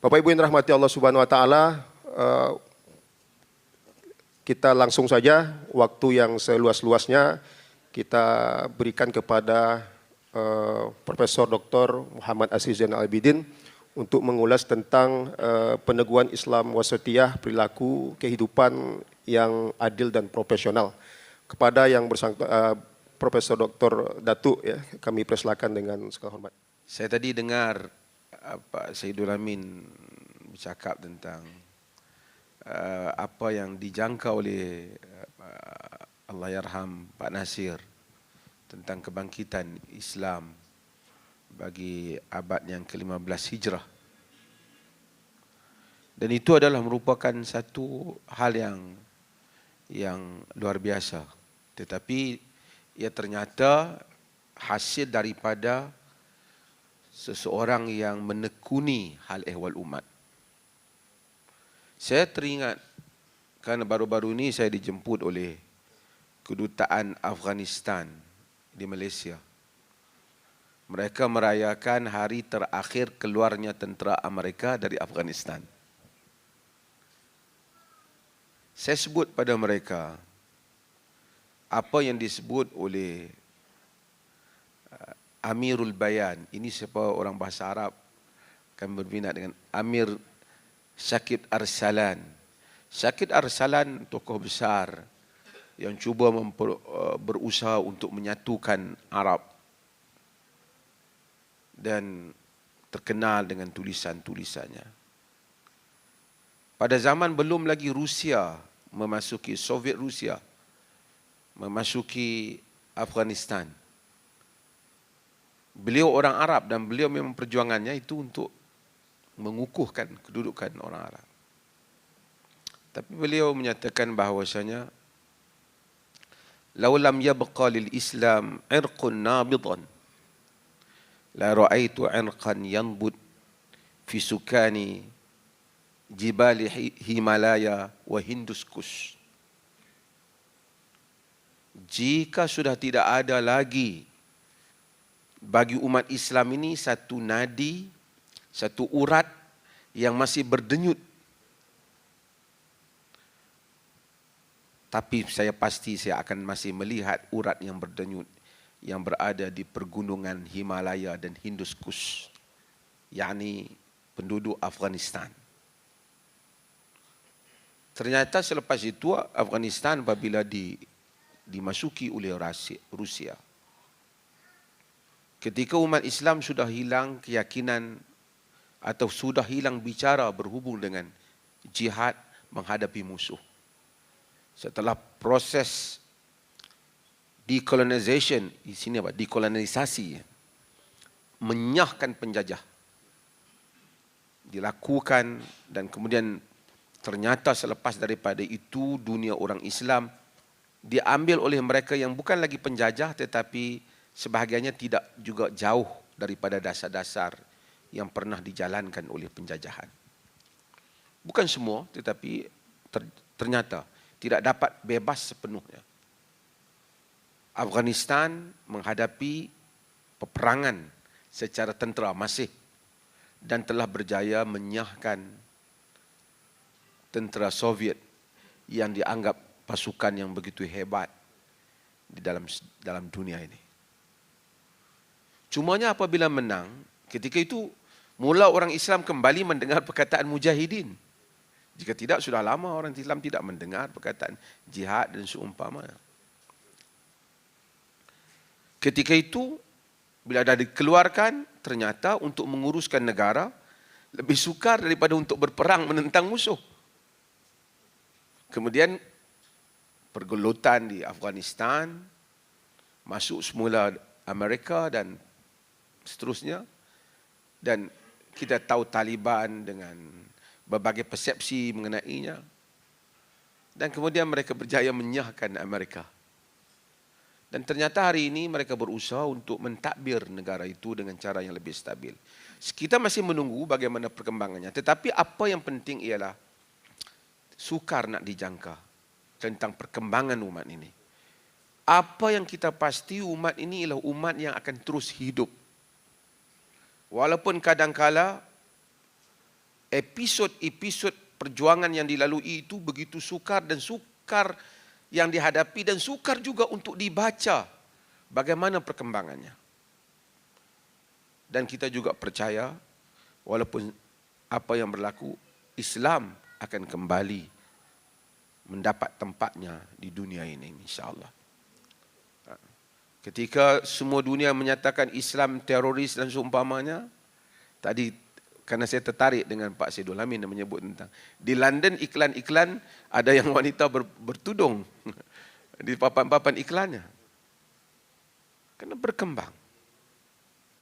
Bapak Ibu yang dirahmati Allah Subhanahu wa taala, kita langsung saja waktu yang seluas-luasnya kita berikan kepada Profesor Dr. Muhammad Aziz Zainal Abidin untuk mengulas tentang peneguhan Islam wasatiyah, perilaku kehidupan yang adil dan profesional. Kepada yang bersangkutan, Profesor Dr. Datuk, ya, kami persilakan dengan segala hormat. Saya tadi dengar Pak Saidul Amin bercakap tentang apa yang dijangka oleh Allahyarham Pak Nasir tentang kebangkitan Islam bagi abad yang ke-15 Hijrah. Dan itu adalah merupakan satu hal yang luar biasa. Tetapi ia ternyata hasil daripada seseorang yang menekuni hal ehwal umat. Saya teringat kerana baru-baru ini saya dijemput oleh Kedutaan Afghanistan di Malaysia. Mereka merayakan hari terakhir keluarnya tentera Amerika dari Afghanistan. Saya sebut pada mereka apa yang disebut oleh Amirul Bayan. Ini siapa orang bahasa Arab kami berminat dengan Amir Shakib Arsalan. Shakib Arsalan tokoh besar yang cuba berusaha untuk menyatukan Arab dan terkenal dengan tulisan-tulisannya. Pada zaman belum lagi Rusia memasuki, Soviet Rusia memasuki Afghanistan, beliau orang Arab dan beliau memang perjuangannya itu untuk mengukuhkan kedudukan orang Arab. Tapi beliau menyatakan bahawasanya "Lau lam yabqa lil Islam 'irqun nabidan la ra'aitu 'irqan yanbud fi sukani jibali Himalaya wa Hinduskus." Jika sudah tidak ada lagi bagi umat Islam ini satu nadi, satu urat yang masih berdenyut, tapi saya pasti saya akan masih melihat urat yang berdenyut yang berada di pergunungan Himalaya dan Hinduskus, yakni penduduk Afghanistan. Ternyata selepas itu Afghanistan apabila dimasuki oleh Rusia, ketika umat Islam sudah hilang keyakinan atau sudah hilang bicara berhubung dengan jihad menghadapi musuh. Setelah proses decolonization, di sini apa? Dekolonisasi, menyahkan penjajah dilakukan, dan kemudian ternyata selepas daripada itu dunia orang Islam diambil oleh mereka yang bukan lagi penjajah, tetapi sebahagiannya tidak juga jauh daripada dasar-dasar yang pernah dijalankan oleh penjajahan. Bukan semua, tetapi ternyata tidak dapat bebas sepenuhnya. Afghanistan menghadapi peperangan secara tentera masih, dan telah berjaya menyahkan tentera Soviet yang dianggap pasukan yang begitu hebat di dalam dunia ini. Cumanya apabila menang, ketika itu mula orang Islam kembali mendengar perkataan mujahidin. Jika tidak, sudah lama orang Islam tidak mendengar perkataan jihad dan seumpamanya. Ketika itu, bila dah dikeluarkan, ternyata untuk menguruskan negara lebih sukar daripada untuk berperang menentang musuh. Kemudian pergelutan di Afghanistan, masuk semula Amerika dan seterusnya. Dan kita tahu Taliban dengan berbagai persepsi mengenainya. Dan kemudian mereka berjaya menyahkan Amerika. Dan ternyata hari ini mereka berusaha untuk mentadbir negara itu dengan cara yang lebih stabil. Kita masih menunggu bagaimana perkembangannya. Tetapi apa yang penting ialah sukar nak dijangka tentang perkembangan umat ini. Apa yang kita pasti, umat ini ialah umat yang akan terus hidup. Walaupun kadangkala episod-episod perjuangan yang dilalui itu begitu sukar, dan sukar yang dihadapi, dan sukar juga untuk dibaca bagaimana perkembangannya. Dan kita juga percaya walaupun apa yang berlaku, Islam akan kembali mendapat tempatnya di dunia ini, insya-Allah. Ketika semua dunia menyatakan Islam teroris dan seumpamanya, tadi karena saya tertarik dengan Pak Saidul Amin yang menyebut tentang di London iklan-iklan ada yang wanita bertudung di papan-papan iklannya. Karena berkembang.